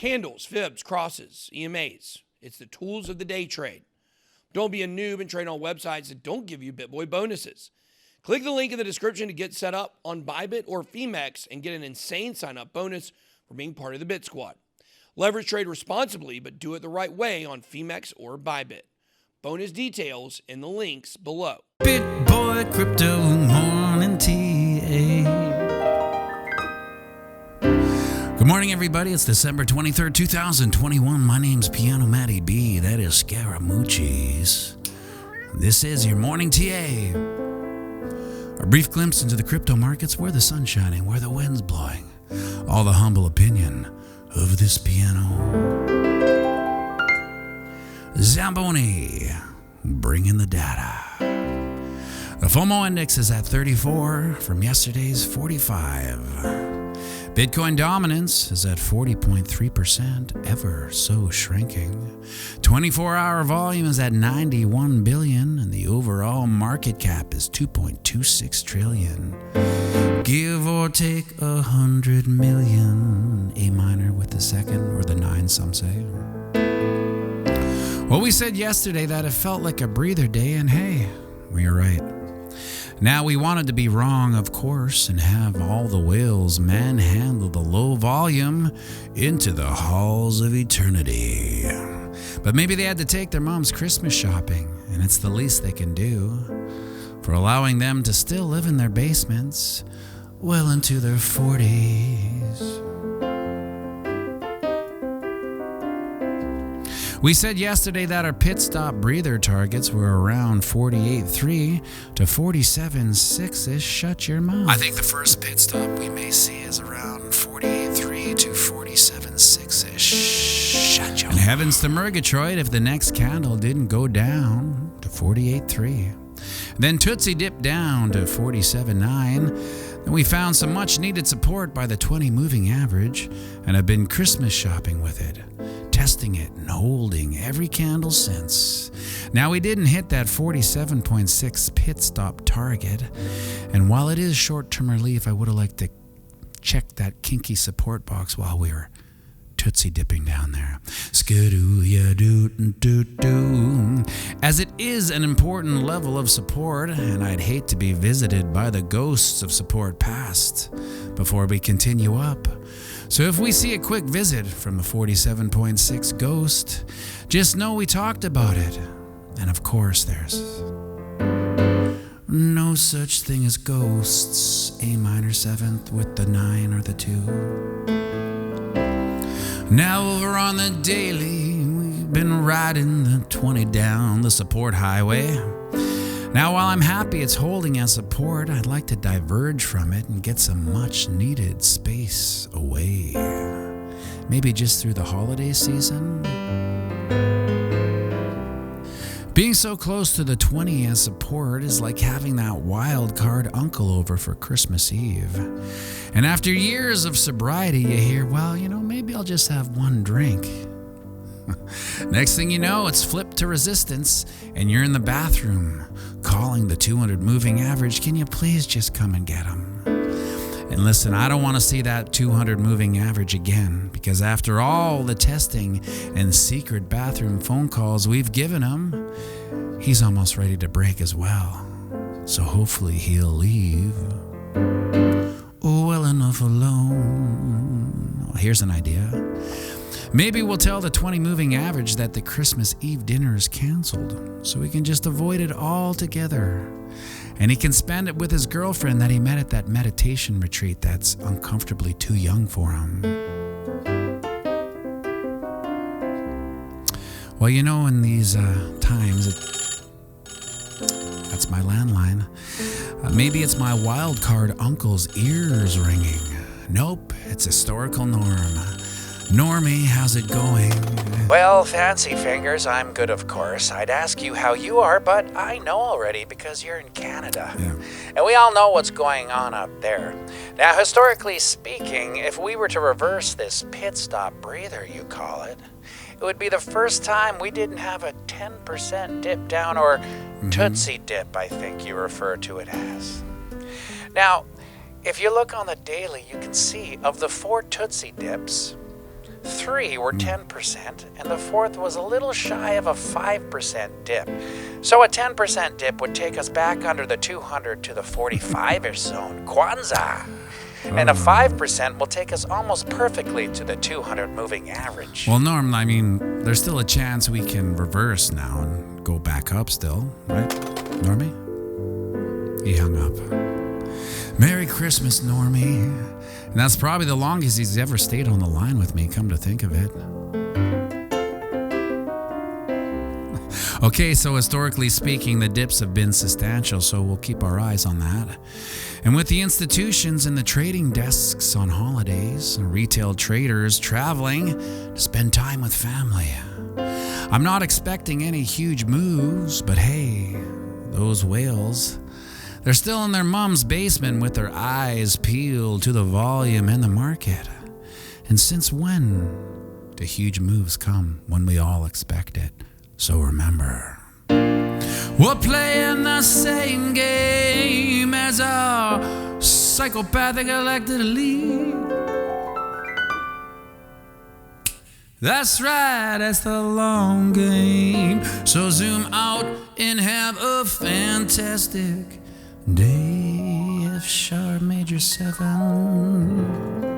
Candles, fibs, crosses, EMAs. It's the tools of the day trade. Don't be a noob and trade on websites that don't give you BitBoy bonuses. Click the link in the description to get set up on ByBit or Femex and get an insane sign-up bonus for being part of the BitSquad. Leverage trade responsibly, but do it the right way on Femex or ByBit. Bonus details in the links below. BitBoy Crypto Morning TA. Good morning, everybody. It's December 23rd, 2021. My name's Piano Matty B. That is Scaramucci's. This is your morning TA. A brief glimpse into the crypto markets, where the sun's shining, where the wind's blowing. All the humble opinion of this piano. Zamboni, bringing the data. The FOMO index is at 34 from yesterday's 45. Bitcoin dominance is at 40.3%, ever so shrinking. 24-hour volume is at 91 billion, and the overall market cap is 2.26 trillion. Give or take 100 million. A minor with the second, or the 9, some say. Well, we said yesterday that it felt like a breather day, and hey, we were right. Now, we wanted to be wrong, of course, and have all the whales manhandle the low volume into the halls of eternity. But maybe they had to take their mom's Christmas shopping, and it's the least they can do for allowing them to still live in their basements well into their 40s. We said yesterday that our pit stop breather targets were around 48.3 to 47.6-ish. Shut your mouth. I think the first pit stop we may see is around 48.3 to 47.6-ish. Shut your mouth. And heavens to Murgatroyd if the next candle didn't go down to 48.3. Then Tootsie dipped down to 47.9. Then we found some much needed support by the 20 moving average and have been Christmas shopping with it, testing it and holding every candle since. Now, we didn't hit that 47.6 pit stop target, and while it is short-term relief, I would have liked to check that kinky support box while we were Tootsie dipping down there. Skidoo-ya-doo-doo-doo. As it is an important level of support, and I'd hate to be visited by the ghosts of support past before we continue up. So if we see a quick visit from a 47.6 ghost, just know we talked about it. And of course, there's no such thing as ghosts. A minor 7th with the 9 or the 2. Now over on the daily, we've been riding the 20 down the support highway. Now, while I'm happy it's holding as support, I'd like to diverge from it and get some much-needed space away. Maybe just through the holiday season? Being so close to the 20 as support is like having that wild card uncle over for Christmas Eve. And after years of sobriety, you hear, well, maybe I'll just have one drink. Next thing you know, it's flipped to resistance, and you're in the bathroom calling the 200 moving average. Can you please just come and get them? And listen, I don't want to see that 200 moving average again, because after all the testing and secret bathroom phone calls we've given him, he's almost ready to break as well. So hopefully he'll leave. Well enough alone. Well, here's an idea. Maybe we'll tell the 20 moving average that the Christmas Eve dinner is canceled, so we can just avoid it altogether. And he can spend it with his girlfriend that he met at that meditation retreat that's uncomfortably too young for him. Well, in these times, that's my landline. Maybe it's my wild card uncle's ears ringing. Nope, it's historical Norm. Normie, how's it going? Well, fancy fingers, I'm good, of course. I'd ask you how you are, but I know already because you're in Canada. Yeah. And we all know what's going on out there. Now, historically speaking, if we were to reverse this pit stop breather, you call it, it would be the first time we didn't have a 10% dip down, or Tootsie dip, I think you refer to it as. Now, if you look on the daily, you can see of the 4 Tootsie dips, 3 were 10%, and the fourth was a little shy of a 5% dip. So a 10% dip would take us back under the 200 to the 45-ish zone, Kwanzaa. And a 5% will take us almost perfectly to the 200 moving average. Well, Norm, I mean, there's still a chance we can reverse now and go back up still, right, Normie? He hung up. Merry Christmas, Normie. And that's probably the longest he's ever stayed on the line with me, come to think of it. Okay, so historically speaking, the dips have been substantial, so we'll keep our eyes on that. And with the institutions and the trading desks on holidays, retail traders traveling to spend time with family, I'm not expecting any huge moves, but hey, those whales, they're still in their mom's basement with their eyes peeled to the volume in the market. And since when do huge moves come when we all expect it? So remember, we're playing the same game as our psychopathic elected elite. That's right, that's the long game. So zoom out and have a fantastic day. F sharp major 7.